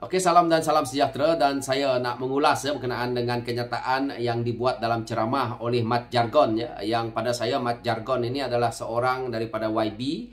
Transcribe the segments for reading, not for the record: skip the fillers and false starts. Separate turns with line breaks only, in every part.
Oke, salam dan salam sejahtera, dan saya nak mengulas berkenaan dengan kenyataan yang dibuat dalam ceramah oleh Mat Jargon ya, yang pada saya Mat Jargon ini adalah seorang daripada YB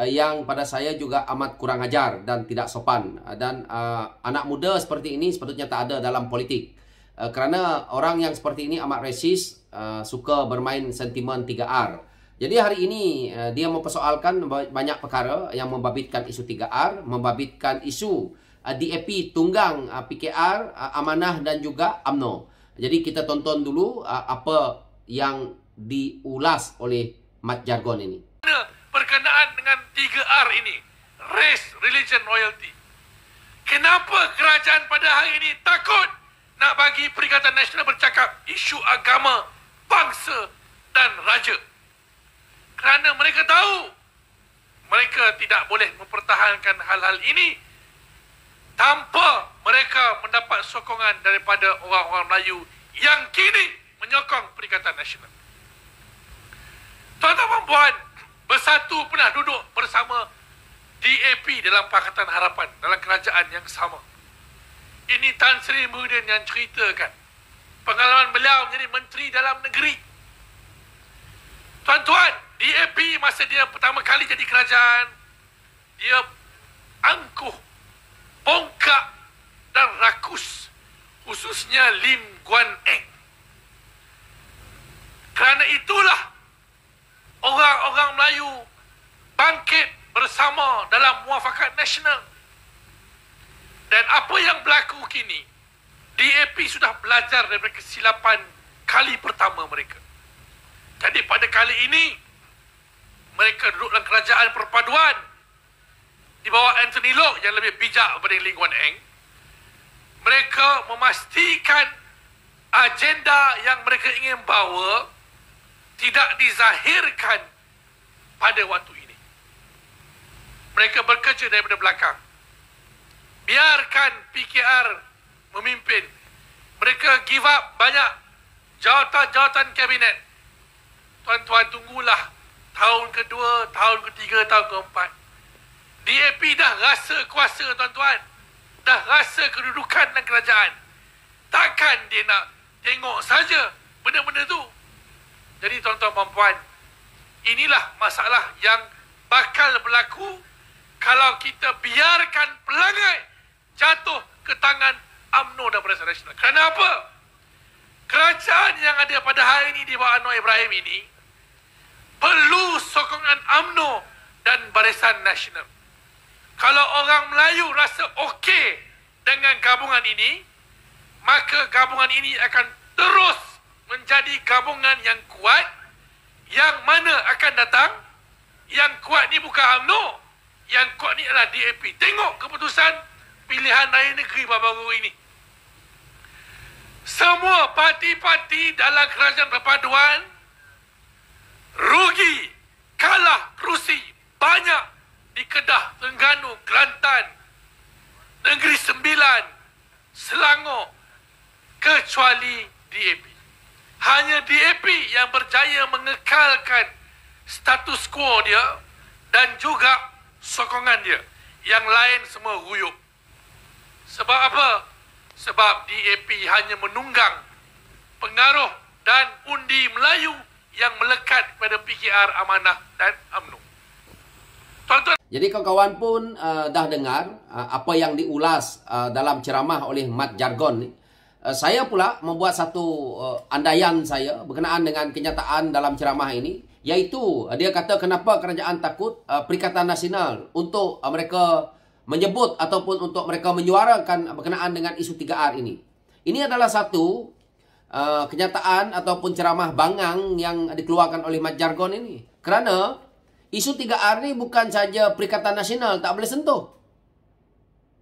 yang pada saya juga amat kurang ajar dan tidak sopan, dan anak muda seperti ini sepatutnya tak ada dalam politik, kerana orang yang seperti ini amat resis, suka bermain sentimen 3R. Jadi hari ini dia mempersoalkan banyak perkara yang membabitkan isu 3R, membabitkan isu DAP tunggang PKR, Amanah dan juga UMNO. Jadi kita tonton dulu apa yang diulas oleh Mat Jargon ini.
Berkenaan dengan 3R ini, race, religion, royalty. Kenapa kerajaan pada hari ini takut nak bagi Perikatan Nasional bercakap isu agama, bangsa dan raja? Kerana mereka tahu mereka tidak boleh mempertahankan hal-hal ini tanpa mereka mendapat sokongan daripada orang-orang Melayu yang kini menyokong Perikatan Nasional. Tuan-tuan dan puan, bersatu pernah duduk bersama DAP dalam Pakatan Harapan, dalam kerajaan yang sama. Ini Tan Sri Muhyiddin yang ceritakan pengalaman beliau menjadi Menteri Dalam Negeri. Tuan-tuan, DAP masa dia pertama kali jadi kerajaan, dia angkuh, bongkak dan rakus, khususnya Lim Guan Eng. Kerana itulah orang-orang Melayu bangkit bersama dalam Muafakat Nasional. Dan apa yang berlaku kini, DAP sudah belajar daripada kesilapan kali pertama mereka. Jadi pada kali ini, mereka duduk dalam kerajaan perpaduan di bawah Anthony Loke yang lebih bijak daripada Lim Guan Eng. Mereka memastikan agenda yang mereka ingin bawa tidak dizahirkan pada waktu ini. Mereka bekerja daripada belakang. Biarkan PKR memimpin. Mereka give up banyak jawatan-jawatan kabinet. Tuan-tuan, tunggulah tahun kedua, tahun ketiga, tahun keempat. DAP dah rasa kuasa, tuan-tuan. Dah rasa kedudukan dan kerajaan. Takkan dia nak tengok saja benda-benda tu. Jadi tuan-tuan dan puan, inilah masalah yang bakal berlaku kalau kita biarkan pelangai jatuh ke tangan UMNO dan Barisan Nasional. Kerana apa? Kerajaan yang ada pada hari ini di bawah Anwar Ibrahim ini perlu sokongan UMNO dan Barisan Nasional. Kalau orang Melayu rasa okey dengan gabungan ini, maka gabungan ini akan terus menjadi gabungan yang kuat. Yang mana akan datang, yang kuat ni bukan UMNO, yang kuat ni adalah DAP. Tengok keputusan pilihan raya negeri baru-baru ini. Semua parti-parti dalam kerajaan perpaduan rugi, kalah kerusi banyak di Kedah, Terengganu, Kelantan, Negeri Sembilan, Selangor, kecuali DAP. Hanya DAP yang berjaya mengekalkan status quo dia dan juga sokongan dia. Yang lain semua ruyuk. Sebab apa? Sebab DAP hanya menunggang pengaruh dan undi Melayu yang melekat pada PKR, Amanah dan UMNO. Tuan-tuan,
jadi kawan-kawan pun dah dengar apa yang diulas dalam ceramah oleh Mat Jargon ni. Saya pula membuat satu andaian saya berkenaan dengan kenyataan dalam ceramah ini, iaitu dia kata kenapa kerajaan takut Perikatan Nasional untuk mereka menyebut ataupun untuk mereka menyuarakan berkenaan dengan isu 3R ini. Ini adalah satu kenyataan ataupun ceramah bangang yang dikeluarkan oleh Mat Jargon ini. Kerana isu 3R ni bukan saja Perikatan Nasional tak boleh sentuh.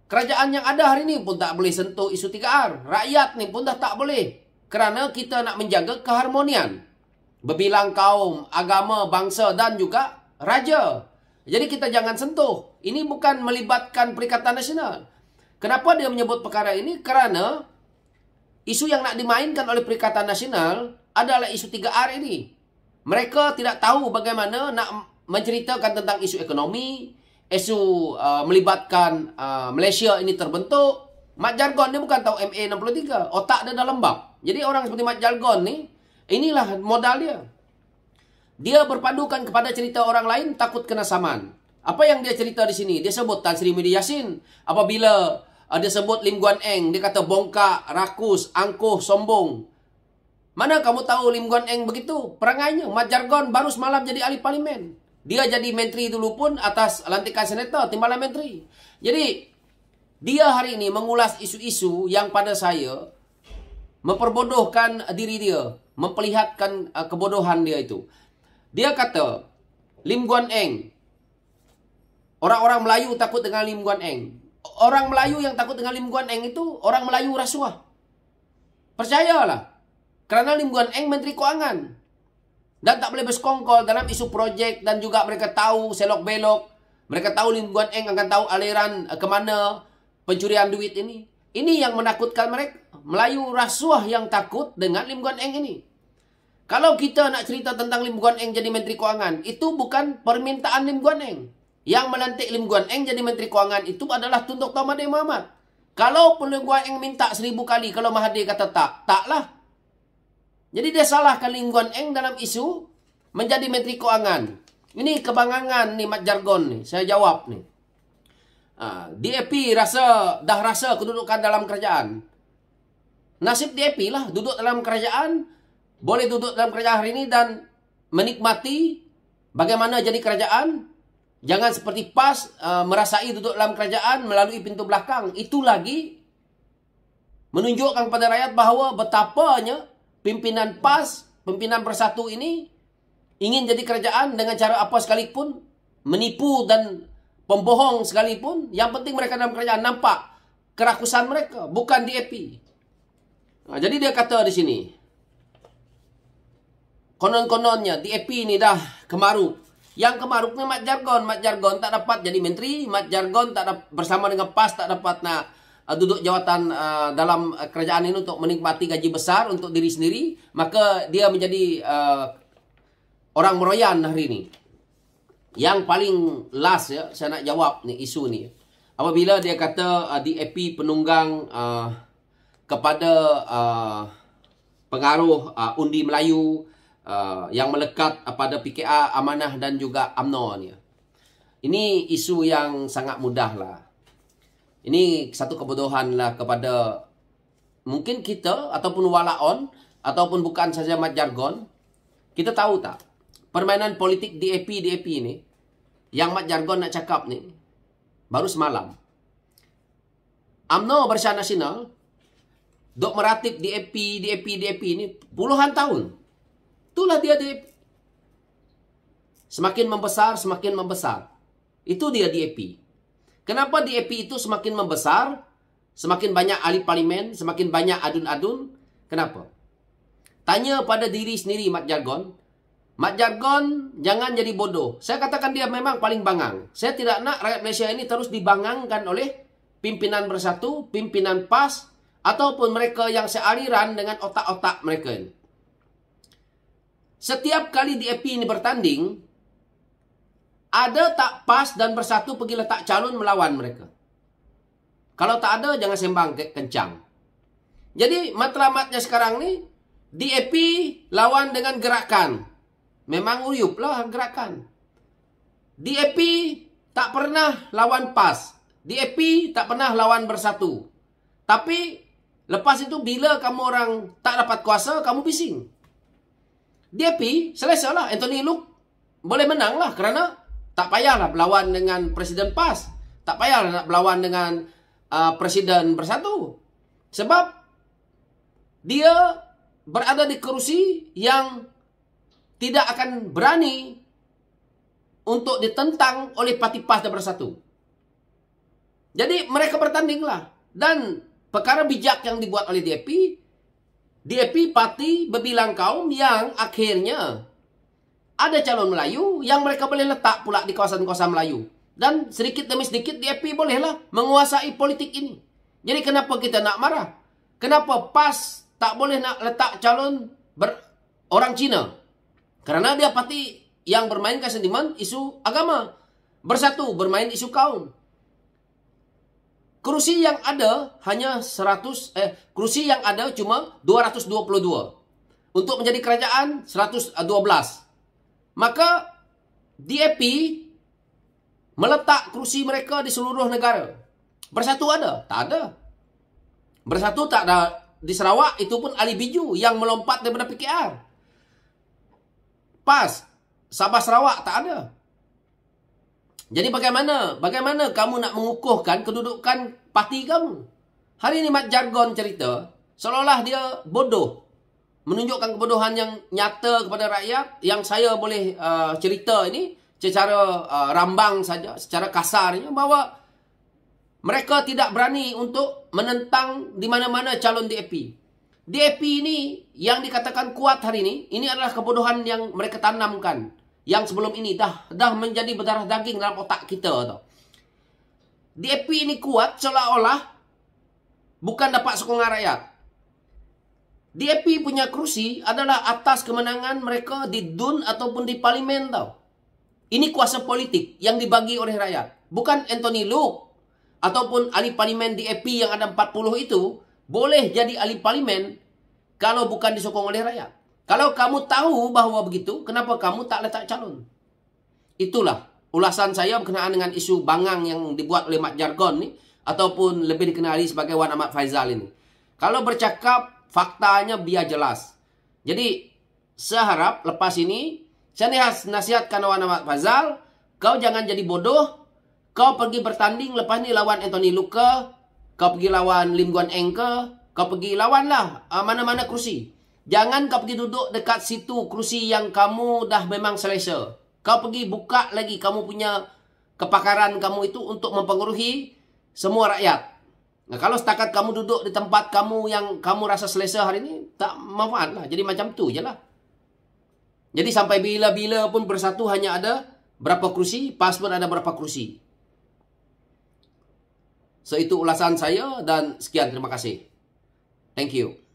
Kerajaan yang ada hari ni pun tak boleh sentuh isu 3R. Rakyat ni pun dah tak boleh. Kerana kita nak menjaga keharmonian berbilang kaum, agama, bangsa dan juga raja. Jadi kita jangan sentuh. Ini bukan melibatkan Perikatan Nasional. Kenapa dia menyebut perkara ini? Kerana isu yang nak dimainkan oleh Perikatan Nasional adalah isu 3R ini. Mereka tidak tahu bagaimana nak menceritakan tentang isu ekonomi, isu melibatkan Malaysia ini terbentuk, Mat Jargon ni bukan tahu MA63. Otak dia dah lembab. Jadi orang seperti Mat Jargon ni, inilah modal dia. Dia berpadukan kepada cerita orang lain, takut kena saman. Apa yang dia cerita di sini? Dia sebut Tan Sri Muhyiddin Yassin. Apabila dia sebut Lim Guan Eng, dia kata bongkak, rakus, angkuh, sombong. Mana kamu tahu Lim Guan Eng begitu? Perangainya. Mat Jargon baru semalam jadi ahli parlimen. Dia jadi menteri dulu pun atas lantikan senator, timbalan menteri. Jadi, dia hari ini mengulas isu-isu yang pada saya memperbodohkan diri dia, memperlihatkan kebodohan dia itu. Dia kata, Lim Guan Eng, orang-orang Melayu takut dengan Lim Guan Eng. Orang Melayu yang takut dengan Lim Guan Eng itu orang Melayu rasuah. Percayalah. Kerana Lim Guan Eng Menteri Kewangan. Dan tak boleh bersekongkol dalam isu projek. Dan juga mereka tahu selok-belok. Mereka tahu Lim Guan Eng akan tahu aliran kemana pencurian duit ini. Ini yang menakutkan mereka. Melayu rasuah yang takut dengan Lim Guan Eng ini. Kalau kita nak cerita tentang Lim Guan Eng jadi Menteri Kewangan, itu bukan permintaan Lim Guan Eng. Yang melantik Lim Guan Eng jadi Menteri Kewangan itu adalah Tun Dr. Mahathir Mohamad. Kalau pun Lim Guan Eng minta 1000 kali, kalau Mahathir kata tak, taklah. Jadi dia salahkan Lim Guan Eng dalam isu menjadi Menteri Kewangan. Ini kebangangan ni Mat Jargon ni. Saya jawab ni. DAP dah rasa kedudukan dalam kerajaan. Nasib DAP lah duduk dalam kerajaan. Boleh duduk dalam kerajaan hari ini dan menikmati bagaimana jadi kerajaan. Jangan seperti PAS merasai duduk dalam kerajaan melalui pintu belakang. Itu lagi menunjukkan kepada rakyat bahawa betapanya pimpinan PAS, pimpinan Bersatu ini ingin jadi kerajaan dengan cara apa sekalipun, menipu dan pembohong sekalipun. Yang penting mereka dalam kerajaan nampak kerakusan mereka, bukan DAP. Jadi dia kata di sini, konon-kononnya DAP ni dah kemaruk. Yang kemaruk ni Mat Jargon. Mat Jargon tak dapat jadi menteri. Mat Jargon tak dapat, bersama dengan PAS tak dapat nak duduk jawatan dalam kerajaan ini untuk menikmati gaji besar untuk diri sendiri. Maka dia menjadi orang meroyan hari ini. Yang paling last ya, saya nak jawab ni isu ni. Apabila dia kata DAP penunggang kepada pengaruh undi Melayu yang melekat pada PKR, Amanah dan juga UMNO ni. Ini isu yang sangat mudah lah. Ini satu kebodohan lah kepada mungkin kita ataupun walaon ataupun bukan saja Mat Jargon. Kita tahu tak permainan politik DAP ni yang Mat Jargon nak cakap ni baru semalam. UMNO Barisan Nasional dok meratip DAP ni puluhan tahun. Itulah dia DAP. Semakin membesar. Itu dia DAP. Kenapa DAP itu semakin membesar, semakin banyak ahli parlimen, semakin banyak adun-adun? Kenapa? Tanya pada diri sendiri Mat Jargon. Mat Jargon jangan jadi bodoh. Saya katakan dia memang paling bangang. Saya tidak nak rakyat Malaysia ini terus dibangangkan oleh pimpinan Bersatu, pimpinan PAS, ataupun mereka yang sealiran dengan otak-otak mereka ini. Setiap kali DAP ini bertanding, ada tak PAS dan Bersatu pergi letak calon melawan mereka. Kalau tak ada, jangan sembang kencang. Jadi matlamatnya sekarang ni, DAP lawan dengan gerakan. Memang uyup lah gerakan. DAP tak pernah lawan PAS. DAP tak pernah lawan Bersatu. Tapi lepas itu bila kamu orang tak dapat kuasa, kamu bising. DAP selesa lah. Anthony Loke boleh menang lah. Kerana tak payahlah berlawan dengan Presiden PAS. Tak payahlah nak berlawan dengan Presiden Bersatu. Sebab dia berada di kerusi yang tidak akan berani untuk ditentang oleh parti PAS dan Bersatu. Jadi mereka bertandinglah. Dan perkara bijak yang dibuat oleh DAP parti berbilang kaum yang akhirnya ada calon Melayu yang mereka boleh letak pula di kawasan-kawasan Melayu. Dan sedikit demi sedikit DAP bolehlah menguasai politik ini. Jadi kenapa kita nak marah? Kenapa PAS tak boleh nak letak calon orang Cina? Kerana dia parti yang bermainkan sentimen isu agama. Bersatu bermain isu kaum. Kursi yang ada hanya kursi yang ada cuma 222. Untuk menjadi kerajaan 112. Maka DAP meletak kursi mereka di seluruh negara. Bersatu ada? Tak ada. Bersatu tak ada. Di Sarawak itu pun Ali Biju yang melompat daripada PKR. PAS Sabah Sarawak tak ada. Jadi bagaimana kamu nak mengukuhkan kedudukan parti kamu? Hari ini Mat Jargon cerita seolah-olah dia bodoh, menunjukkan kebodohan yang nyata kepada rakyat. Yang saya boleh cerita ini secara rambang saja, secara kasarnya, bahawa mereka tidak berani untuk menentang di mana-mana calon DAP. DAP ini yang dikatakan kuat hari ini adalah kebodohan yang mereka tanamkan. Yang sebelum ini dah menjadi berdarah daging dalam otak kita tau. DAP ini kuat seolah-olah bukan dapat sokongan rakyat. DAP punya kerusi adalah atas kemenangan mereka di DUN ataupun di parlimen tau. Ini kuasa politik yang dibagi oleh rakyat. Bukan Anthony Luke ataupun ahli parlimen DAP yang ada 40 itu boleh jadi ahli parlimen kalau bukan disokong oleh rakyat. Kalau kamu tahu bahawa begitu, kenapa kamu tak letak calon? Itulah ulasan saya berkenaan dengan isu bangang yang dibuat oleh Mat Jargon ni, ataupun lebih dikenali sebagai Wan Ahmad Faizal ini. Kalau bercakap, faktanya biar jelas. Jadi, saya harap lepas ini, saya nasihatkan Wan Ahmad Faizal, kau jangan jadi bodoh, kau pergi bertanding lepas ni lawan Anthony Luka, kau pergi lawan Lim Guan Eng ke, kau pergi lawanlah mana-mana kerusi. Jangan kau pergi duduk dekat situ kerusi yang kamu dah memang selesa. Kau pergi buka lagi kamu punya kepakaran kamu itu untuk mempengaruhi semua rakyat. Nah, kalau setakat kamu duduk di tempat kamu yang kamu rasa selesa hari ini, tak manfaat lah. Jadi macam tu je lah. Jadi sampai bila-bila pun Bersatu hanya ada berapa kerusi, PAS pun ada berapa kerusi. So itu ulasan saya dan sekian, terima kasih. Thank you.